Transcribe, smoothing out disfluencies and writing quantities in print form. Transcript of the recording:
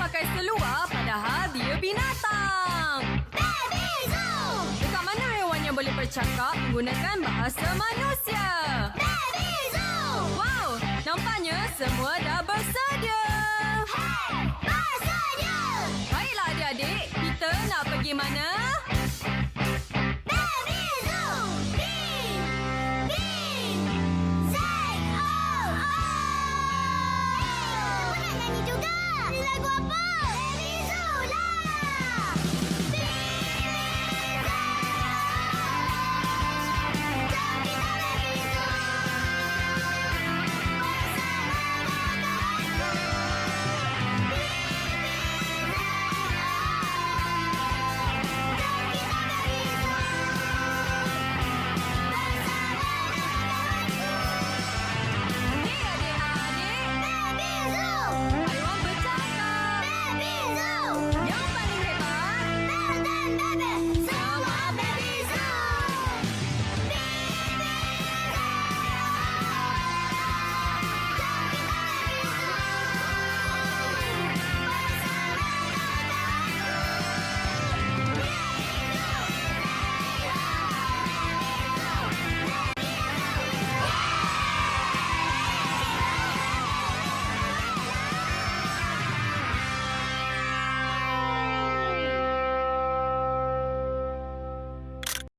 pakai seluar padahal dia binatang. Baby Zoo. Dekat mana haiwan yang boleh bercakap menggunakan bahasa manusia? Baby Zoo. Wow, nampaknya semua dah bersedia. Hey, bersedia. Baiklah adik-adik, kita nak pergi mana? Baby Zoo. B. Z-O-O. Kita pun nak nyanyi juga. Lagu apa?